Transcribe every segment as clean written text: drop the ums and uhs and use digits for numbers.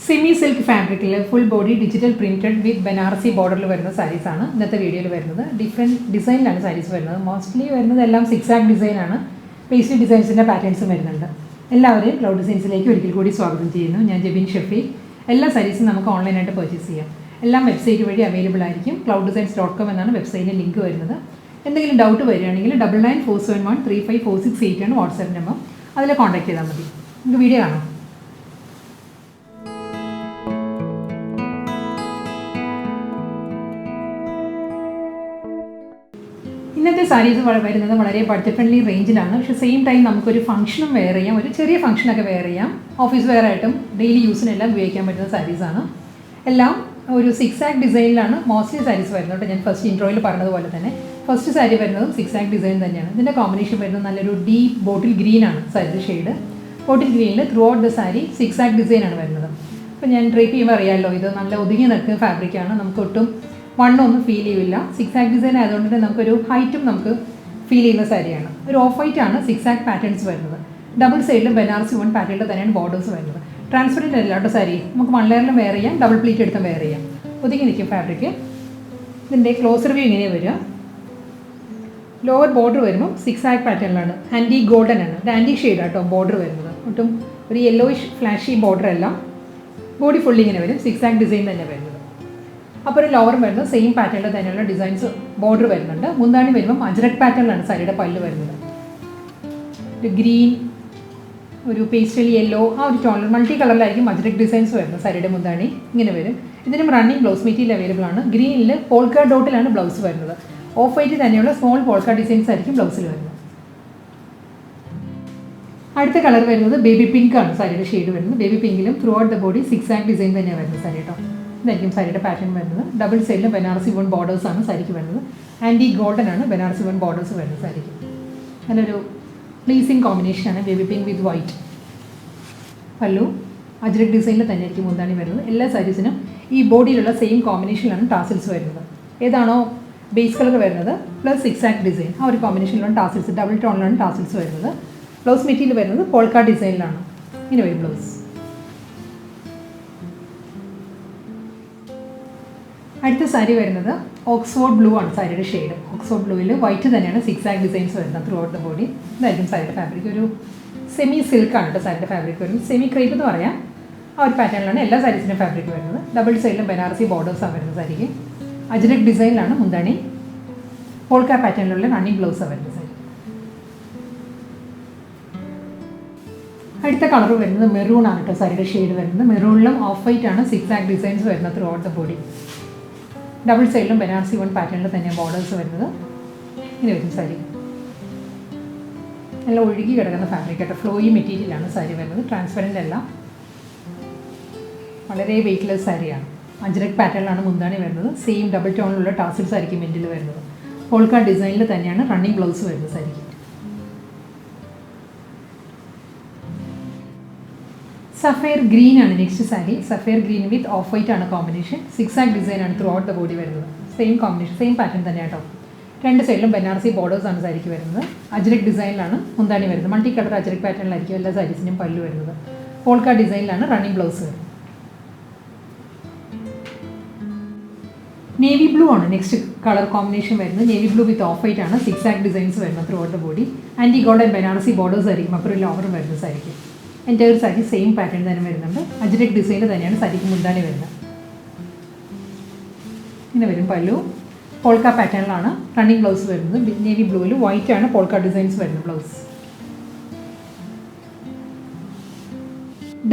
Semi silk ഫാബ്രിക്കിൽ full body digital printed വിത്ത് ബനാറസി ബോർഡറിൽ വരുന്ന സാരീസ് ആണ് ഇന്നത്തെ വീഡിയോയിൽ വരുന്നത്. ഡിഫറെൻറ്റ് ഡിസൈനിലാണ് സാരീസ് വരുന്നത്. മോസ്റ്റ്ലി വരുന്നത് എല്ലാം സിക്സാക് ഡിസൈനാണ്. പേസ്ട്രി ഡിസൈൻസിൻ്റെ പാറ്റേൺസും വരുന്നുണ്ട്. എല്ലാവരെയും ക്ലൗഡ് ഡിസൈൻസിലേക്ക് ഒരിക്കൽ കൂടി സ്വാഗതം ചെയ്യുന്നു. ഞാൻ ജെബിൻ ഷഫീ. എല്ലാ സാരീസും നമുക്ക് ഓൺലൈനായിട്ട് പർച്ചേസ് ചെയ്യാം. എല്ലാം വെബ്സൈറ്റ് വഴി അവൈലബിൾ ആയിരിക്കും. clouddesigns.com എന്നാണ് വെബ്സൈറ്റിൽ ലിങ്ക് വരുന്നത്. എന്തെങ്കിലും ഡൗട്ട് വരികയാണെങ്കിൽ 9947135468 ആണ് വാട്സാപ്പ് നമ്പർ. അതിൽ കോൺടാക്ട് ചെയ്താൽ മതി. നമുക്ക് വീഡിയോ കാണാം. ഇന്നത്തെ സാരീസ് വരുന്നത് വളരെ ബഡ്ജറ്റ് ഫ്രണ്ട്ലി റേഞ്ചിലാണ്. പക്ഷേ സെയിം ടൈം നമുക്കൊരു ഫംഗ്ഷനും വെയർ ചെയ്യാം, ഒരു ചെറിയ ഫംഗ്ഷനൊക്കെ വെയർ ചെയ്യാം, ഓഫീസ് വെയർ ആയിട്ടും ഡെയിലി യൂസിനെല്ലാം ഉപയോഗിക്കാൻ പറ്റുന്ന സാരീസാണ്. എല്ലാം ഒരു സിക്സാക് ഡിസൈനിലാണ് മോസ്റ്റ്ലി സാരീസ് വരുന്നത്. ഞാൻ ഫസ്റ്റ് ഇൻട്രോയിൽ പറഞ്ഞതുപോലെ തന്നെ ഫസ്റ്റ് സാരി വരുന്നതും സിക്സാക് ഡിസൈൻ തന്നെയാണ്. ഇതിൻ്റെ കോമ്പിനേഷൻ വരുന്നത് നല്ലൊരു ഡീപ്പ് ബോട്ടിൽ ഗ്രീൻ ആണ് സാരിയുടെ ഷെയ്ഡ്. ബോട്ടിൽ ഗ്രീനിൽ throughout the sari zigzag ഡിസൈനാണ് വരുന്നത്. അപ്പോൾ ഞാൻ ഡ്രേപ്പ് ചെയ്യുമ്പോൾ അറിയാമല്ലോ, ഇത് നല്ല ഒതുങ്ങി നിൽക്കുന്ന ഫാബ്രിക്കാണ്. നമുക്ക് ഒട്ടും വണ്ണൊന്നും ഫീൽ ചെയ്യില്ല. സിക്സാക് ഡിസൈൻ ആയതുകൊണ്ട് തന്നെ നമുക്കൊരു ഹൈറ്റും നമുക്ക് ഫീൽ ചെയ്യുന്ന സാരിയാണ്. ഒരു ഓഫ് വൈറ്റ് ആണ് സിക്സാക് പാറ്റേൺസ് വരുന്നത്. ഡബിൾ സൈഡിലും ബനാറസി വൺ പാറ്റേണിൽ തന്നെയാണ് ബോർഡേഴ്സ് വരുന്നത്. ട്രാൻസ്പെറൻറ്റ് അല്ലാത്ത സാരി നമുക്ക് വൺ ലെയറിലും വെയർ ചെയ്യാം, ഡബിൾ പ്ലീറ്റ് എടുത്തും വെയർ ചെയ്യാം. ഒതുങ്ങി നിൽക്കും ഫാബ്രിക്ക്. ഇതിൻ്റെ ക്ലോസർ വ്യൂ ഇങ്ങനെയാണ് വരിക. ലോവർ ബോർഡർ വരുമ്പോൾ സിക്സാക് പാറ്റേണിലാണ്. ആൻറ്റി ഗോൾഡൻ ആണ്, ഒരു ആൻറ്റി ഷെയ്ഡ് ആട്ടോ ബോർഡർ വരുന്നത്. ഒട്ടും ഒരു യെല്ലോയിഷ് ഫ്ലാഷി ബോർഡർ അല്ല. ബോഡി ഫുള്ളി ഇങ്ങനെ വരും, സിക്സാക് ഡിസൈൻ തന്നെ വരുന്നത്. അപ്പോൾ ഒരു ലോവർ വരുന്നത് സെയിം പാറ്റേണിൽ തന്നെയുള്ള ഡിസൈൻസ് ബോർഡർ വരുന്നുണ്ട്. മുന്താണി വരുമ്പം അജ്രക് പാറ്റേണിലാണ് സാരിയുടെ പല്ല് വരുന്നത്. ഒരു ഗ്രീൻ, ഒരു പേസ്റ്റൽ യെല്ലോ, ആ ഒരു ടോണർ മൾട്ടി കളറിലായിരിക്കും അജ്രക് ഡിസൈൻസ് വരുന്നത്. സാരിയുടെ മുന്താണി ഇങ്ങനെ വരും. ഇതിനും റണ്ണിങ് ബ്ലൗസ് മെറ്റീരിയൽ അവൈലബിൾ ആണ്. ഗ്രീനിൽ പോൾക്ക ഡോട്ടിലാണ് ബ്ലൗസ് വരുന്നത്. ഓഫ് വൈറ്റ് തന്നെയുള്ള സ്മോൾ പോൾക്ക ഡിസൈൻസ് ആയിരിക്കും ബ്ലൗസിൽ വരുന്നത്. അടുത്ത കളർ വരുന്നത് ബേബി പിങ്ക് ആണ് സാരിയുടെ ഷെയ്ഡ് വരുന്നത്. ബേബി പിങ്കിലും throughout the body zigzag design തന്നെയാണ് വരുന്നത് സാരി കേട്ടോ. ഇതായിരിക്കും സാരിയുടെ പാറ്റേൺ വരുന്നത്. ഡബിൾ സൈഡിലും ബനാറസി വൺ ബോർഡേഴ്സ് ആണ് സാരിക്ക് വരുന്നത്. ആൻറ്റി ഗോൾഡൻ ആണ് ബനാറസി വൺ ബോർഡേഴ്സ് വരുന്നത് സാരിക്ക്. നല്ലൊരു പ്ലീസിങ് കോമ്പിനേഷനാണ് ബേബി പിങ്ക് വിത്ത് വൈറ്റ്. പല്ലു അജ്രക് ഡിസൈനിൽ തന്നെ ആയിരിക്കും മുന്താണി വരുന്നത്. എല്ലാ സാരീസിനും ഈ ബോഡിയിലുള്ള സെയിം കോമ്പിനേഷനിലാണ് ടാസിൽസ് വരുന്നത്. ഏതാണോ ബേസ് കളർ വരുന്നത് പ്ലസ് സിക്സാക് ഡിസൈൻ, ആ ഒരു കോമ്പിനേഷനിലാണ് ടാസിൽസ്, ഡബിൾ ടോണിലാണ് ടാസിൽസ് വരുന്നത്. ബ്ലൗസ് മെറ്റീരിയൽ വരുന്നത് പോൾക്ക ഡിസൈനിലാണ്. ഇങ്ങനെ വരും ബ്ലൗസ്. അടുത്ത സാരി വരുന്നത് ഓക്സ്ഫോർഡ് ബ്ലൂ ആണ് സാരിയുടെ ഷെയ്ഡ്. ഓക്സ്ഫോർഡ് ബ്ലൂവിൽ വൈറ്റ് തന്നെയാണ് സിക്സാക് ഡിസൈൻസ് വരുന്നത് ത്രൂ ഔട്ട് ദ ബോഡി. ഇതായിരിക്കും സാരിയുടെ ഫാബ്രിക്. ഒരു സെമി സിൽക്കാണ് കേട്ടോ സാരിയുടെ ഫാബ്രിക് വരുന്നത്. സെമി ക്രേപ്പ് എന്ന് പറയാം. ആ ഒരു പാറ്റേണിലാണ് എല്ലാ സാരീസിൻ്റെ ഫാബ്രിക് വരുന്നത്. ഡബിൾ സൈഡിലും ബനാറസി ബോർഡേഴ്സാണ് വരുന്നത് സാരിക്ക്. അജ്രക് ഡിസൈനിലാണ് മുന്താണി. പോൾക്ക പാറ്റേണിലുള്ള റണ്ണിങ് ബ്ലൗസാണ് വരുന്നത് സാരി. അടുത്ത കളർ വരുന്നത് മെറൂൺ ആണ് കേട്ടോ സാരിയുടെ ഷെയ്ഡ് വരുന്നത്. മെറൂണിലും ഓഫ് വൈറ്റ് ആണ് സിക്സാക് ഡിസൈൻസ് വരുന്നത് throughout the body. Double സൈഡിലും ബനാറസി വൺ പാറ്റേണിൽ തന്നെ ബോർഡേഴ്സ് വരുന്നത്. ഇങ്ങനെ വരും സാരി. നല്ല ഒഴുകി കിടക്കുന്ന ഫാബ്രിക് ആയിട്ട് ഫ്ലോയി മെറ്റീരിയലാണ് സാരി വരുന്നത്. ട്രാൻസ്പെറൻ്റ് അല്ല, വളരെ വെയ്റ്റ്ലെസ് സാരിയാണ്. അജ്രക് പാറ്റേണിലാണ് മുന്താണി വരുന്നത്. സെയിം ഡബിൾ ടോണിലുള്ള ടാസിൽസ് ആയിരിക്കും എൻഡിൽ വരുന്നത്. പോൾക്ക ഡിസൈനിൽ തന്നെയാണ് റണ്ണിങ് ബ്ലൗസ് വരുന്നത് സാരിക്ക്. സഫയർ ഗ്രീൻ ആണ് next sari. Sapphire green width of white ആണ് കോമ്പിനേഷൻ. സിക്സാക് ഡിസൈൻ ആണ് ത്രൂ ഔട്ട് ദ ബോഡി വരുന്നത്. സെയിം കോമ്പിനേഷൻ, സെയിം പാറ്റേൺ തന്നെയാണ് കേട്ടോ. രണ്ട് സൈഡിലും ബനാറസി ബോർഡേഴ്സ് ആണ് സാരിക്ക് വരുന്നത്. അജ്രക് ഡിസൈനിലാണ് മുന്താണി വരുന്നത്. മൾട്ടി കളർ അജ്രക് പാറ്റേണിലായിരിക്കും എല്ലാ സാരീസിനും പല്ലു വരുന്നത്. പോൾക്ക ഡിസൈനിലാണ് റണ്ണിങ് ബ്ലൗസ് വരുന്നത്. നേവി ബ്ലൂ ആണ് നെക്സ്റ്റ് കളർ കോമ്പിനേഷൻ വരുന്നത്. Navy blue width of white ആണ് സിക്സാക് ഡിസൈൻസ് വരുന്നത് throughout the body. Anti golden Banarasi borders ആയിരിക്കും. അപ്പോൾ ഒരു ലോവറും വരുന്നത് സാരിക്ക്. എൻ്റെ ഒരു സാരി സെയിം പാറ്റേൺ തന്നെ വരുന്നുണ്ട്. അജ്രക് ഡിസൈനിൽ തന്നെയാണ് സാരിക്ക് മുന്താണി വരുന്നത്. ഇങ്ങനെ വരും പല്ലു. പോൾക്ക പാറ്റേണിലാണ് റണ്ണിങ് ബ്ലൗസ് വരുന്നത്. നേവി ബ്ലൂവിൽ വൈറ്റ് ആണ് പോൾക്ക ഡിസൈൻസ് വരുന്നത് ബ്ലൗസ്.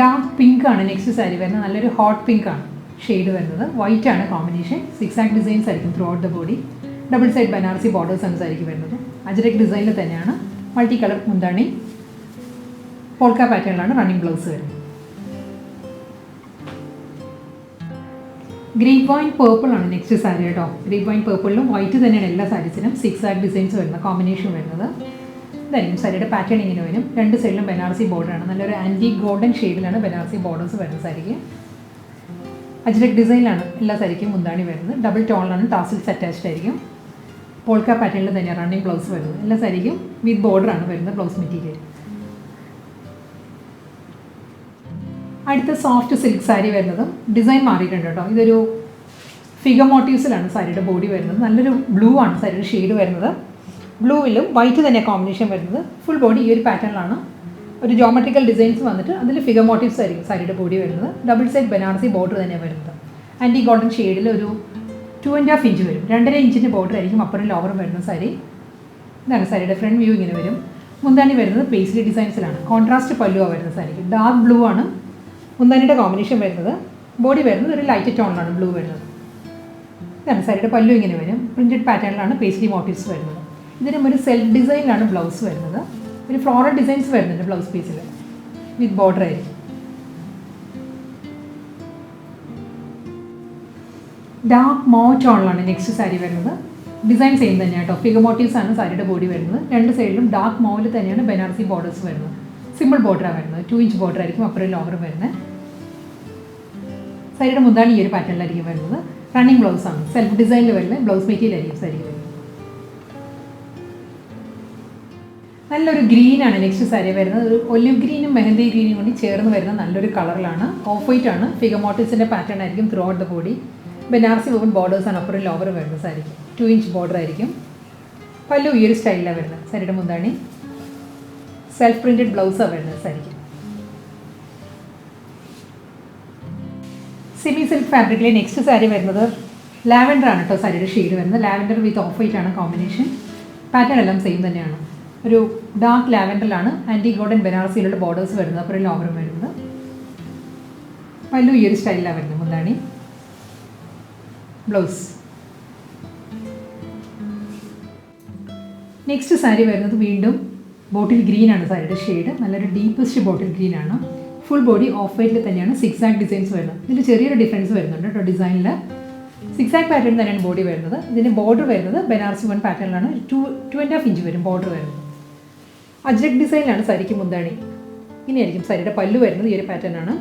ഡാർക്ക് പിങ്ക് ആണ് നെക്സ്റ്റ് സാരി വരുന്നത്. നല്ലൊരു ഹോട്ട് പിങ്ക് ആണ് ഷെയ്ഡ് വരുന്നത്. വൈറ്റ് ആണ് കോമ്പിനേഷൻ. സിക്സാക് ഡിസൈൻസ് ആയിരിക്കും through out the body. Double side Banarasi borders ആണ് സാരിക്ക് വരുന്നത്. അജ്രക് ഡിസൈനിൽ തന്നെയാണ് മൾട്ടി കളർ മുന്താണി. പോൾക്ക പാറ്റേണിലാണ് റണ്ണിങ് ബ്ലൗസ് വരുന്നത്. ഗ്രേപ്പ് വൈൻ പേർപ്പിൾ ആണ് നെക്സ്റ്റ് സാരി കേട്ടോ. ഗ്രേപ്പ് വൈൻ പേർപ്പിളിലും വൈറ്റ് തന്നെയാണ് എല്ലാ സാരീസിനും സിക്സാക് ഡിസൈൻസ് വരുന്ന കോമ്പിനേഷൻ വരുന്നത്. ഇതായിരിക്കും സാരിയുടെ പാറ്റേൺ ഇങ്ങനെ വരും. രണ്ട് സൈഡിലും ബനാറസി ബോർഡറാണ്. നല്ലൊരു ആൻറ്റി ഗോൾഡൻ ഷെയ്ഡിലാണ് ബനാറസി ബോർഡേഴ്സ് വരുന്നത് സാരിക്ക്. അജ്രക് ഡിസൈനിലാണ് എല്ലാ സാരിക്കും മുന്താണി വരുന്നത്. ഡബിൾ ടോണിലാണ് ടാസിൽസ് അറ്റാച്ച്ഡ് ആയിരിക്കും. പോൾക്ക പാറ്റേണിൽ തന്നെയാണ് റണ്ണിങ് ബ്ലൗസ് വരുന്നത്. എല്ലാ സാരിക്കും വിത്ത് ബോർഡറാണ് വരുന്നത് ബ്ലൗസ് മെറ്റീരിയൽ. അടുത്ത സോഫ്റ്റ് സിൽക്ക് സാരി വരുന്നതും ഡിസൈൻ മാറിയിട്ടുണ്ട് കേട്ടോ. ഇതൊരു ഫിഗർ മോട്ടീവ്സിലാണ് സാരിയുടെ ബോഡി വരുന്നത്. നല്ലൊരു ബ്ലൂ ആണ് സാരിയുടെ ഷെയ്ഡ് വരുന്നത്. ബ്ലൂവിലും വൈറ്റ് തന്നെ കോമ്പിനേഷൻ വരുന്നത്. ഫുൾ ബോഡി ഈ ഒരു പാറ്റേണിലാണ്. ഒരു ജോമെട്രിക്കൽ ഡിസൈൻസ് വന്നിട്ട് അതിൽ ഫിഗർ മോട്ടീവ്സ് ആയിരിക്കും സാരിയുടെ ബോഡി വരുന്നത്. ഡബിൾ സൈഡ് ബനാറസി ബോർഡർ തന്നെയാണ് വരുന്നത്. ആൻറ്റി ഗോൾഡൻ ഷെയ്ഡിൽ ഒരു 2.5 ഇഞ്ച് വരും. 2.5 ഇഞ്ചിൻ്റെ ബോർഡർ ആയിരിക്കും അപ്പറും ലോവറും വരുന്ന സാരി. ഇതാണ് സാരിയുടെ ഫ്രണ്ട് വ്യൂ. ഇങ്ങനെ വരും. മുന്താണി വരുന്നത് പേസ്ലി ഡിസൈൻസിലാണ്. കോൺട്രാസ്റ്റ് പല്ലുവാണ് വരുന്നത് സാരിക്ക്. ഡാർക്ക് ബ്ലൂ ആണ് മുന്താനിയുടെ കോമ്പിനേഷൻ വരുന്നത്. ബോഡി വരുന്നത് ഒരു ലൈറ്റ് ടോണിലാണ് ബ്ലൂ വരുന്നത്. ഇതാണ് സാരിയുടെ പല്ലു. ഇങ്ങനെ വരും. പ്രിൻറ്റഡ് പാറ്റേണിലാണ് പേസ്ലി മോട്ടീവ്സ് വരുന്നത്. ഇതിനും ഒരു സെൽഫ് ഡിസൈനിലാണ് ബ്ലൗസ് വരുന്നത്. ഒരു ഫ്ലോറൽ ഡിസൈൻസ് വരുന്നുണ്ട് ബ്ലൗസ് പീസിൽ വിത്ത് ബോർഡർ ആയിരിക്കും. ഡാർക്ക് മോ ടോണിലാണ് നെക്സ്റ്റ് സാരി വരുന്നത്. ഡിസൈൻ സെയിം തന്നെയാണ് കേട്ടോ. ഫിഗർ മോട്ടീവ്സ് ആണ് സാരിയുടെ ബോഡി വരുന്നത്. രണ്ട് സൈഡിലും ഡാർക്ക് മോയിൽ തന്നെയാണ് ബനാറസി ബോർഡേഴ്സ് വരുന്നത്. സിമ്പിൾ ബോർഡറാണ് വരുന്നത്. 2 ഇഞ്ച് ബോർഡർ ആയിരിക്കും അപ്പുറം ലോവർ വരുന്നത്. സാരിയുടെ മുന്താണി ഈ ഒരു പാറ്റേണിലായിരിക്കും വരുന്നത്. റണ്ണിങ് ബ്ലൗസ് ആണ്. സെൽഫ് ഡിസൈനിൽ വരുന്നത് ബ്ലൗസ് മെറ്റീരിയൽ ആയിരിക്കും സാരിക്ക് വരുന്നത്. നല്ലൊരു ഗ്രീനാണ് നെക്സ്റ്റ് സാരി വരുന്നത്. ഒരു ഒലിവ് ഗ്രീനും മെഹന്തി ഗ്രീനും കൂടി ചേർന്ന് വരുന്ന നല്ലൊരു കളറിലാണ്. ഓഫ് വൈറ്റ് ആണ്. ഫിഗർ മോട്ടീവ്സിൻ്റെ പാറ്റേൺ ആയിരിക്കും through out the body. Banarasi woven borders ആണ് അപ്പുറം ലോവർ വരുന്നത് സാരിക്ക്. 2 ഇഞ്ച് ബോർഡർ ആയിരിക്കും. പല്ലു ഈ ഒരു സ്റ്റൈലിലാണ് വരുന്നത്. സാരിയുടെ മുന്താണി സെൽഫ് പ്രിൻറ്റഡ് ബ്ലൗസാണ് വരുന്നത് സാരിക്ക്. സെമി സിൽക്ക് ഫാബ്രിക്കിലെ നെക്സ്റ്റ് സാരി വരുന്നത് ലാവൻഡർ ആണ് കേട്ടോ. സാരിയുടെ ഷെയ്ഡ് വരുന്നത് ലാവൻഡർ വിത്ത് ഓഫ് വൈറ്റ് ആണ് കോമ്പിനേഷൻ. പാറ്റേൺ എല്ലാം സെയിം തന്നെയാണ്. ഒരു ഡാർക്ക് ലാവൻഡറിലാണ് ആൻറ്റി ഗോൾഡൻ ബനാറസിയിലുള്ള ബോർഡേഴ്സ് വരുന്നത്. അപ്പുറം ലോവറും വരുന്നത്. പല്ലു ഈ ഒരു സ്റ്റൈലിലാണ് വരുന്നത്. മുന്താണി ബ്ലൗസ്. നെക്സ്റ്റ് സാരി വരുന്നത് വീണ്ടും ബോട്ടിൽ ഗ്രീൻ ആണ് സാരിയുടെ ഷെയ്ഡ്. നല്ലൊരു ഡീപ്പസ്റ്റ് ബോട്ടിൽ ഗ്രീൻ ആണ്. ഫുൾ ബോഡി ഓഫ് വൈറ്റിൽ തന്നെയാണ് സിക്സാക് ഡിസൈൻസ് വരുന്നത്. ഇതിൽ ചെറിയൊരു ഡിഫറൻസ് വരുന്നുണ്ട് കേട്ടോ. ഡിസൈനിൽ സിക്സാക് പാറ്റേൺ തന്നെയാണ് ബോഡി വരുന്നത്. ഇതിന് ബോർഡർ വരുന്നത് ബനാറസി വൺ പാറ്റേണിലാണ്. 2.5 ഇഞ്ച് വരും ബോർഡർ വരുന്നത്. അജ്രക് ഡിസൈനിലാണ് സാരിക്ക് മുന്താണി. ഇങ്ങനെയായിരിക്കും സാരിയുടെ പല്ലു വരുന്നത്. ഈ ഒരു പാറ്റേൺ ആണ്.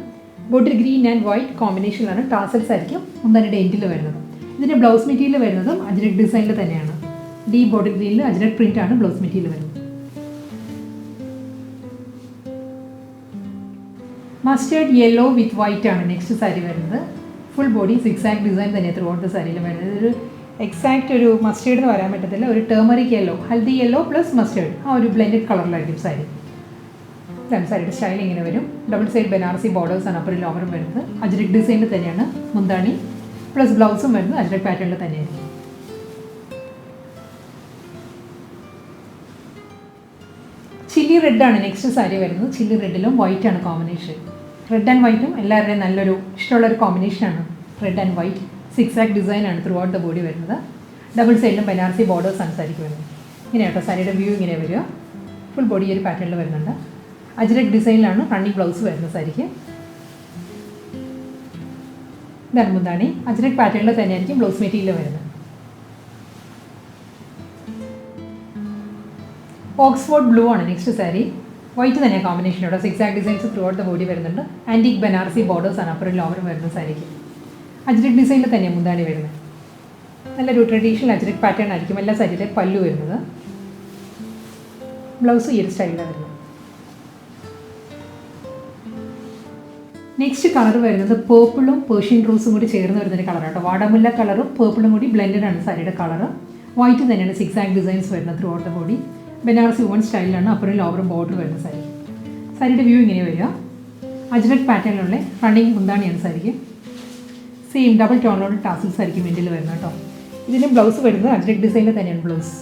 ബോട്ടിൽ ഗ്രീൻ ആൻഡ് വൈറ്റ് കോമ്പിനേഷനിലാണ് ടാസൽസ് ആയിരിക്കും മുന്താനിയുടെ എൻഡിൽ വരുന്നത്. ഇതിൻ്റെ ബ്ലൗസ് മെറ്റീരിയൽ വരുന്നതും അജ്രക് ഡിസൈനിൽ തന്നെയാണ്. ഡീപ് ബോട്ടിൽ ഗ്രീനിൽ അജ്രക് പ്രിൻ്റ് ആണ് ബ്ലൗസ് മെറ്റീരിയൽ വരുന്നത്. മസ്റ്റേർഡ് യെല്ലോ വിത്ത് വൈറ്റ് ആണ് നെക്സ്റ്റ് സാരി വരുന്നത്. ഫുൾ ബോഡി സിക്സാക് ഡിസൈൻ തന്നെയാണ് ത്രൂ ഔട്ട് ദ സാരിയിൽ വരുന്നത്. ഒരു എക്സാക്റ്റ് ഒരു മസ്റ്റേർഡ് എന്ന് പറയാൻ പറ്റത്തില്ല. ഒരു turmeric yellow, haldi yellow plus mustard, ആ ഒരു ബ്ലെൻഡഡ് കളറിലായിരിക്കും സാരി. ഇതാണ് സാരിയുടെ സ്റ്റൈൽ. ഇങ്ങനെ വരും. ഡബിൾ സൈഡ് ബനാറസി ബോർഡേഴ്സ് ആണ് അപ്പുറം ലോവറും വരുന്നത്. അജ്രക് ഡിസൈനിൽ തന്നെയാണ് മുന്താണി പ്ലസ് ബ്ലൗസും വരുന്നത് അജ്രക് പാറ്റേണിൽ തന്നെയായിരിക്കും. ചില്ലി റെഡ് ആണ് നെക്സ്റ്റ് സാരി വരുന്നത്. ചില്ലി റെഡിലും വൈറ്റ് ആണ് കോമ്പിനേഷൻ. റെഡ് ആൻഡ് വൈറ്റും എല്ലാവരുടെയും നല്ലൊരു ഇഷ്ടമുള്ളൊരു കോമ്പിനേഷനാണ്. റെഡ് ആൻഡ് വൈറ്റ് സിക്സാക് ഡിസൈനാണ് ത്രൂ ഔട്ട് ദ ബോഡി വരുന്നത്. ഡബിൾ സൈഡിലും ബനാറസി ബോർഡേഴ്സ് ആണ് സാരിക്ക് വരുന്നത്. ഇങ്ങനെ കേട്ടോ സാരിയുടെ വ്യൂ ഇങ്ങനെ വരിക. ഫുൾ ബോഡി ഒരു പാറ്റേണിൽ വരുന്നുണ്ട്. അജ്രക് ഡിസൈനിലാണ് റണ്ണിങ് ബ്ലൗസ് വരുന്നത് സാരിക്ക്. ഇതാണ് മുന്താണി. അജ്രക് പാറ്റേണിൽ തന്നെയായിരിക്കും ബ്ലൗസ് മെറ്റീരിയൽ വരുന്നത്. ഓക്സ്ഫോർഡ് ബ്ലൂ ആണ് നെക്സ്റ്റ് സാരി. വൈറ്റ് തന്നെ കോമ്പിനേഷനോടെ zigzag designs throughout the body വരുന്നുണ്ട്. ആൻറ്റിക് ബനാറസി ബോർഡേഴ്സ് ആണ് അപ്പുറം ലോവറും വരുന്ന സാരിക്ക്. അജ്രക് ഡിസൈനിൽ തന്നെയാണ് മുന്താണി വരുന്നത്. നല്ലൊരു ട്രഡീഷണൽ അജ്രക് പാറ്റേൺ ആയിരിക്കും എല്ലാ സാരിയിലെ പല്ലു വരുന്നത്. ബ്ലൗസ് ഈ ഒരു സ്റ്റൈലിലാണ് വരുന്നത്. നെക്സ്റ്റ് കളർ വരുന്നത് പേർപ്പിളും പേർഷ്യൻ റോസും കൂടി ചേർന്ന് വരുന്നൊരു കളറാണ് കേട്ടോ. വാടാമുല്ല കളറും പേർപ്പിളും കൂടി ബ്ലെൻഡഡ് ആണ് സാരിയുടെ കളർ. വൈറ്റ് തന്നെയാണ് സിക്സാക് ഡിസൈൻസ് വരുന്നത് throughout the body. Banarasi woven സ്റ്റൈലിലാണ് അപ്പുറം ലോവറും ബോർഡർ വരുന്ന സാരി. സാരിയുടെ വ്യൂ ഇങ്ങനെ വരിക. അജ്രക് പാറ്റേണിലുള്ള റണ്ണിങ് മുന്താണിയാണ് സാരിക്ക്. സെയിം ഡബിൾ ടോണിലുള്ള ടാസിൽസ് ആയിരിക്കും എൻഡിൽ വരുന്നത് കേട്ടോ. ഇതിന് ബ്ലൗസ് വരുന്നത് അജ്രക് ഡിസൈനിൽ തന്നെയാണ് ബ്ലൗസ്.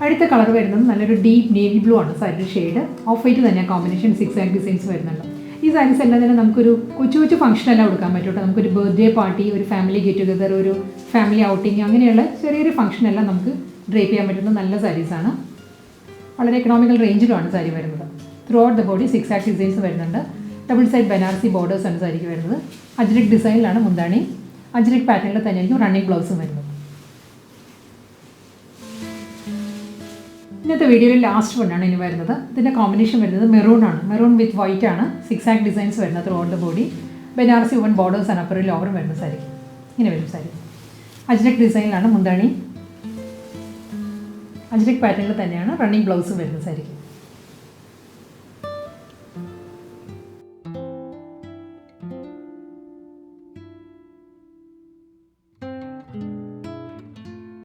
അടുത്ത കളർ വരുന്നത് നല്ലൊരു ഡീപ്പ് നേവി ബ്ലൂ ആണ് സാരിയുടെ ഷെയ്ഡ്. ഓഫ് വൈറ്റ് തന്നെ കോമ്പിനേഷൻ സിക്സാക് ഡിസൈൻസ് വരുന്നുണ്ട്. ഈ സാരീസ് എല്ലാം തന്നെ നമുക്കൊരു കൊച്ചു കൊച്ചു ഫംഗ്ഷൻ എല്ലാം കൊടുക്കാൻ പറ്റും കേട്ടോ. നമുക്കൊരു ബർത്ത്ഡേ പാർട്ടി, ഒരു ഫാമിലി ഗെറ്റ് ടുഗദർ, ഒരു ഫാമിലി ഔട്ടിങ്, അങ്ങനെയുള്ള ചെറിയൊരു ഫംഗ്ഷൻ എല്ലാം നമുക്ക് ഡ്രേപ്പ് ചെയ്യാൻ പറ്റുന്ന നല്ല സാരീസാണ്. വളരെ എക്കണോമിക്കൽ റേഞ്ചിലുമാണ് സാരി വരുന്നത്. Throughout the body zigzag designs വരുന്നുണ്ട്. ഡബിൾ സൈഡ് ബനാറസി ബോർഡേഴ്സ് ആണ് സാരിക്ക് വരുന്നത്. അജ്രക് ഡിസൈനിലാണ് മുന്താണി. അജ്രക് പാറ്റേണിൽ തന്നെയായിരിക്കും റണ്ണിങ് ബ്ലൗസും വരുന്നത്. ഇന്നത്തെ വീഡിയോയിൽ ലാസ്റ്റ് വണ്ണാണ് ഇനി വരുന്നത്. ഇതിൻ്റെ കോമ്പിനേഷൻ വരുന്നത് മെറൂൺ ആണ്. മെറൂൺ വിത്ത് വൈറ്റ് ആണ് സിക്സാക് ഡിസൈൻസ് വരുന്നത് throughout the body. Banarasi woven borders ആണ് അപ്പുറം ലോവറും വരുന്ന സാരിക്ക്. ഇങ്ങനെ വരും സാരി. അജ്രക് ഡിസൈനിലാണ് മുന്താണി. അജ്രക് പാറ്റേണിൽ തന്നെയാണ് റണ്ണിങ് ബ്ലൗസും വരുന്ന സാരിക്ക്.